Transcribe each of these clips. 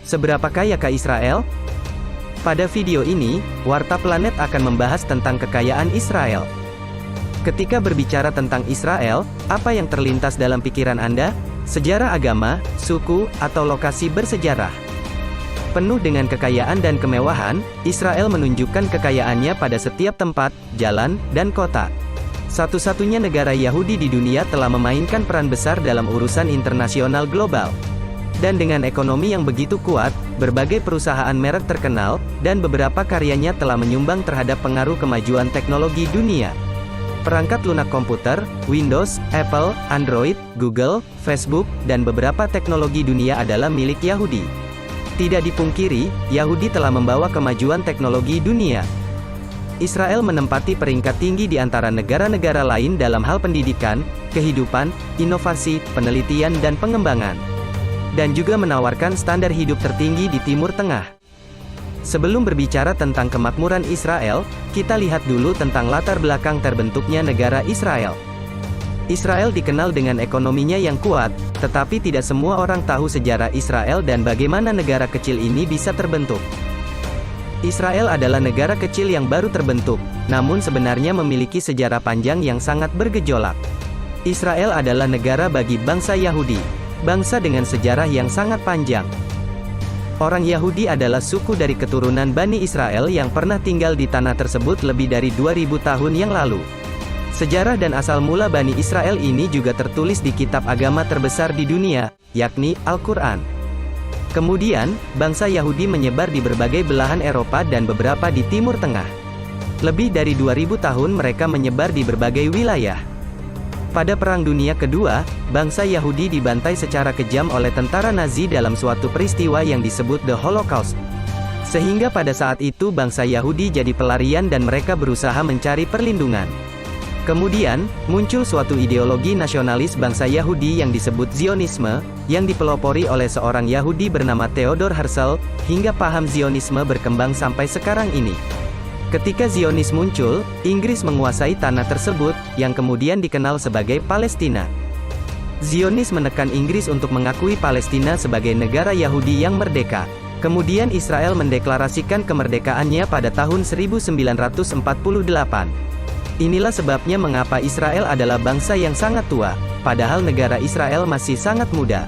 Seberapa kayakah Israel? Pada video ini, Warta Planet akan membahas tentang kekayaan Israel. Ketika berbicara tentang Israel, apa yang terlintas dalam pikiran Anda? Sejarah agama, suku, atau lokasi bersejarah? Penuh dengan kekayaan dan kemewahan, Israel menunjukkan kekayaannya pada setiap tempat, jalan, dan kota. Satu-satunya negara Yahudi di dunia telah memainkan peran besar dalam urusan internasional global. Dan dengan ekonomi yang begitu kuat, berbagai perusahaan merek terkenal, dan beberapa karyanya telah menyumbang terhadap pengaruh kemajuan teknologi dunia. Perangkat lunak komputer, Windows, Apple, Android, Google, Facebook, dan beberapa teknologi dunia adalah milik Yahudi. Tidak dipungkiri, Yahudi telah membawa kemajuan teknologi dunia. Israel menempati peringkat tinggi di antara negara-negara lain dalam hal pendidikan, kehidupan, inovasi, penelitian dan pengembangan. Dan juga menawarkan standar hidup tertinggi di Timur Tengah. Sebelum berbicara tentang kemakmuran Israel, kita lihat dulu tentang latar belakang terbentuknya negara Israel. Israel dikenal dengan ekonominya yang kuat, tetapi tidak semua orang tahu sejarah Israel dan bagaimana negara kecil ini bisa terbentuk. Israel adalah negara kecil yang baru terbentuk, namun sebenarnya memiliki sejarah panjang yang sangat bergejolak. Israel adalah negara bagi bangsa Yahudi, bangsa dengan sejarah yang sangat panjang. Orang Yahudi adalah suku dari keturunan Bani Israel yang pernah tinggal di tanah tersebut lebih dari 2000 tahun yang lalu. Sejarah dan asal mula Bani Israel ini juga tertulis di kitab agama terbesar di dunia, yakni Al-Quran. Kemudian, bangsa Yahudi menyebar di berbagai belahan Eropa dan beberapa di Timur Tengah. Lebih dari 2000 tahun mereka menyebar di berbagai wilayah. Pada Perang Dunia Kedua, bangsa Yahudi dibantai secara kejam oleh tentara Nazi dalam suatu peristiwa yang disebut The Holocaust. Sehingga pada saat itu bangsa Yahudi jadi pelarian dan mereka berusaha mencari perlindungan. Kemudian, muncul suatu ideologi nasionalis bangsa Yahudi yang disebut Zionisme, yang dipelopori oleh seorang Yahudi bernama Theodor Herzl, hingga paham Zionisme berkembang sampai sekarang ini. Ketika Zionis muncul, Inggris menguasai tanah tersebut, yang kemudian dikenal sebagai Palestina. Zionis menekan Inggris untuk mengakui Palestina sebagai negara Yahudi yang merdeka. Kemudian Israel mendeklarasikan kemerdekaannya pada tahun 1948. Inilah sebabnya mengapa Israel adalah bangsa yang sangat tua, padahal negara Israel masih sangat muda.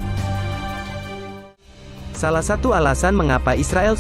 Salah satu alasan mengapa Israel